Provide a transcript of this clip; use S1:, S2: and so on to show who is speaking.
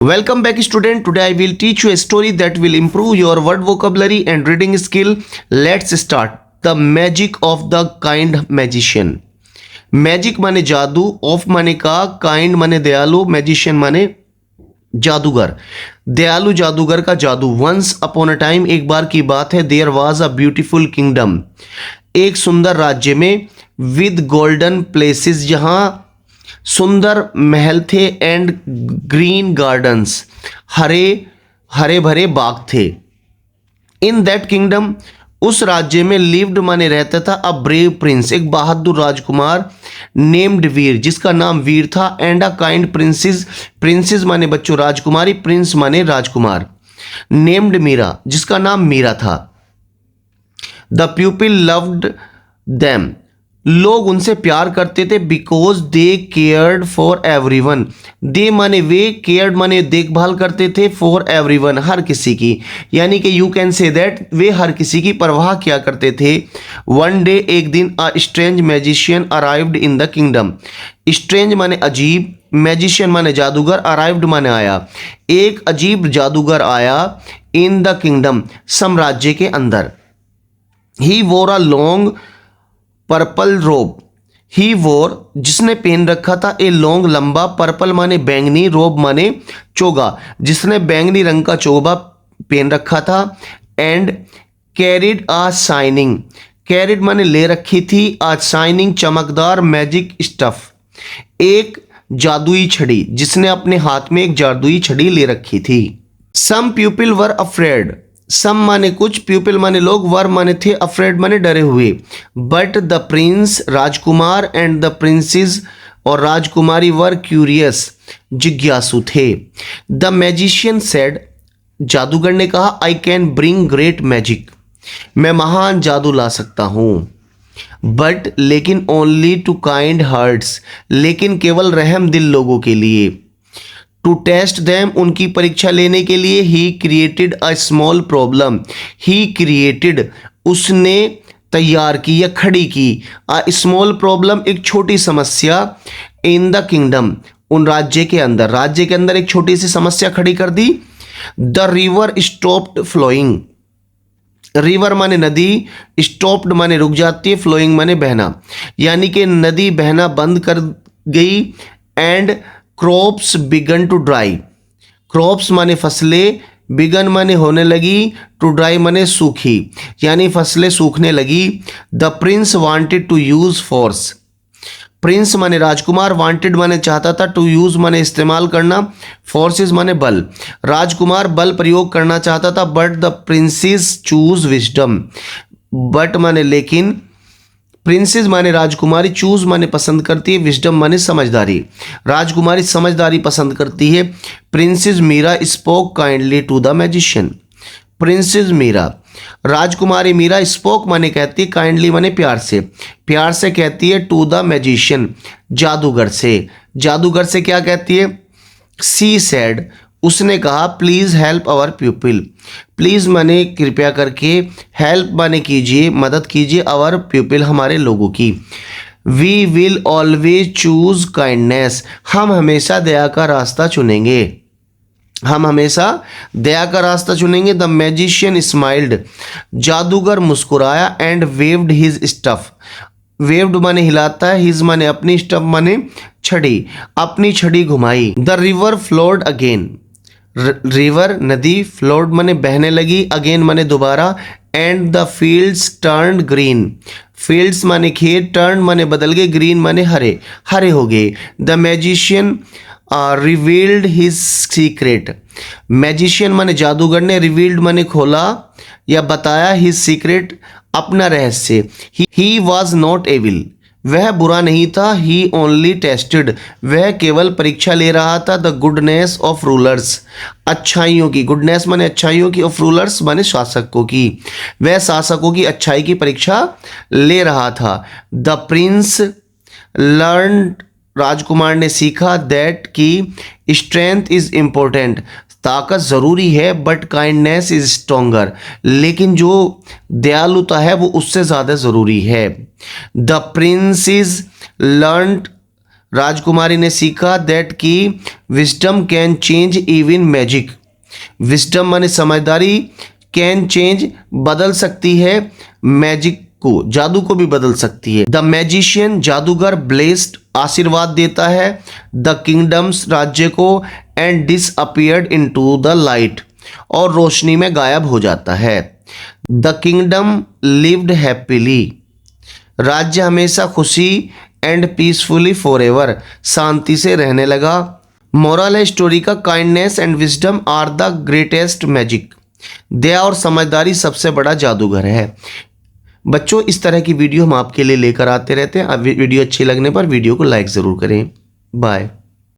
S1: Welcome back, student. Today I will teach you a story that will improve your word vocabulary and reading skill. Let's start. The magic of the kind magician. Magic माने जादू, of माने का, kind माने दयालु, magician माने जादूगर। दयालु जादूगर का जादू। वंस अपॉन अ टाइम, एक बार की बात है, there was a beautiful kingdom, एक सुंदर राज्य में, विद गोल्डन प्लेसेस, जहां सुंदर महल थे, and green gardens, Hare Hare भरे बाग थे। इन दैट किंगडम, उस राज्य में, लिव्ड माने रहता था, अ ब्रेव प्रिंस, एक बहादुर राजकुमार, नेम्ड वीर, जिसका नाम वीर था, and a kind princess, princess माने बच्चों राजकुमारी, प्रिंस माने राजकुमार, नेम्ड मीरा, जिसका नाम मीरा था। द पीपल लव्ड देम, लोग उनसे प्यार करते थे, because they cared for everyone. They माने वे, केयर्ड माने देखभाल करते थे, फॉर एवरीवन हर किसी की, यानी कि you can say that way हर किसी की परवाह किया करते थे। वन डे, एक दिन, a strange magician arrived in the kingdom. Strange माने अजीब, मैजिशियन माने जादूगर, अराइव्ड माने आया। एक अजीब जादूगर आया, इन द किंगडम, साम्राज्य के अंदर। ही वोर अ लॉन्ग पर्पल रोब, ही वोर, जिसने पहन रखा था, ए लॉन्ग लंबा, पर्पल माने बैंगनी, रोब माने चोगा, जिसने बैंगनी रंग का चोगा पहन रखा था, and carried a shining, carried माने ले रखी थी, आ शाइनिंग चमकदार, मैजिक स्टफ, एक जादुई छड़ी, जिसने अपने हाथ में एक जादुई छड़ी ले रखी थी। सम पीपल वर अफ्रेड, सम माने कुछ, पीपल माने लोग, वर माने थे, अफ्रेड माने डरे हुए। But the Prince, Rajkumar, and the princess, और राजकुमारी, वर क्यूरियस, जिज्ञासु थे। द मैजिशियन सेड, जादूगर ने कहा, I can bring great magic, मैं महान जादू ला सकता हूं। बट, लेकिन, ओनली टू काइंड हार्ट्स, लेकिन केवल रहम दिल लोगों के लिए। टू टेस्ट दैम, उनकी परीक्षा लेने के लिए। He created a small problem, he created, उसने तैयार की या खड़ी की, अ स्मॉल प्रॉब्लम, एक छोटी समस्या, इन द किंगडम, उन राज्य के अंदर, राज्य के अंदर एक छोटी सी समस्या खड़ी कर दी। The river stopped flowing, river माने नदी, स्टॉप्ड माने रुक जाती है, फ्लोइंग माने बहना, यानी कि नदी बहना बंद कर गई। And crops began to dry, crops माने फसलें, बिगन माने होने लगी, टू ड्राई माने सूखी, यानी फसलें सूखने लगी। The prince wanted to use force, prince माने राजकुमार, वांटेड माने चाहता था, टू यूज माने इस्तेमाल करना, फोर्सेस माने बल, राजकुमार बल प्रयोग करना चाहता था। But the princess choose wisdom, but माने लेकिन, प्रिंसेस माने राजकुमारी, चूज माने पसंद करती है, विजडम माने समझदारी, राजकुमारी समझदारी पसंद करती है। Princess Meera spoke kindly to the magician, princess Meera, राजकुमारी मीरा, स्पोक माने कहती है, काइंडली माने प्यार से कहती है, टू द मैजिशियन, जादूगर से, जादूगर से क्या कहती है। सी सेड, उसने कहा, please help our people, please माने कृपया करके, हेल्प माने कीजिए, मदद कीजिए, आवर पीपल, हमारे लोगों की। We will always choose kindness, हम हमेशा दया का रास्ता चुनेंगे, हम हमेशा दया का रास्ता चुनेंगे। द मैजिशियन स्माइल्ड, जादूगर मुस्कुराया, and waived his stuff, waived माने हिलाता है, हिज माने अपनी, स्टफ माने छड़ी, अपनी छड़ी घुमाई। The river flowed again, river नदी, फ्लोड माने बहने लगी, अगेन माने दोबारा, and the fields turned green, fields माने खेत, टर्न माने बदल गए, ग्रीन माने हरे, हरे हो गए। The magician revealed his secret, magician माने जादूगर ने, रिवील्ड माने खोला या बताया, हिज सीक्रेट, अपना रहस्य। ही वॉज नॉट एविल, वह बुरा नहीं था। ही ओनली टेस्टेड, वह केवल परीक्षा ले रहा था। द गुडनेस ऑफ रूलर्स, अच्छाइयों की, गुडनेस माने अच्छाइयों की, ऑफ रूलर्स माने शासकों की, वह शासकों की अच्छाई की परीक्षा ले रहा था। द प्रिंस लर्न, राजकुमार ने सीखा, दैट की स्ट्रेंथ इज इम्पोर्टेंट, ताकत ज़रूरी है, बट काइंडनेस इज स्ट्रोंगर, लेकिन जो दयालुता है वो उससे ज़्यादा ज़रूरी है। द प्रिंसेस लर्न, राजकुमारी ने सीखा दैट की wisdom can change even magic. Wisdom माने समझदारी, कैन चेंज बदल सकती है, मैजिक को जादू को भी बदल सकती है। द मैजिशियन जादूगर ब्लेस्ड आशीर्वाद देता है द किंगडम्स राज्य को and disappeared into the light और रोशनी में गायब हो जाता है। द किंगडम लिव्ड हैप्पीली राज्य हमेशा खुशी एंड पीसफुली फॉरएवर शांति से रहने लगा। मोरल है स्टोरी का, kindness and wisdom are the greatest magic. दया और समझदारी सबसे बड़ा जादूगर है। बच्चों, इस तरह की वीडियो हम आपके लिए लेकर आते रहते हैं। वीडियो अच्छी लगने पर वीडियो को लाइक ज़रूर करें। बाय।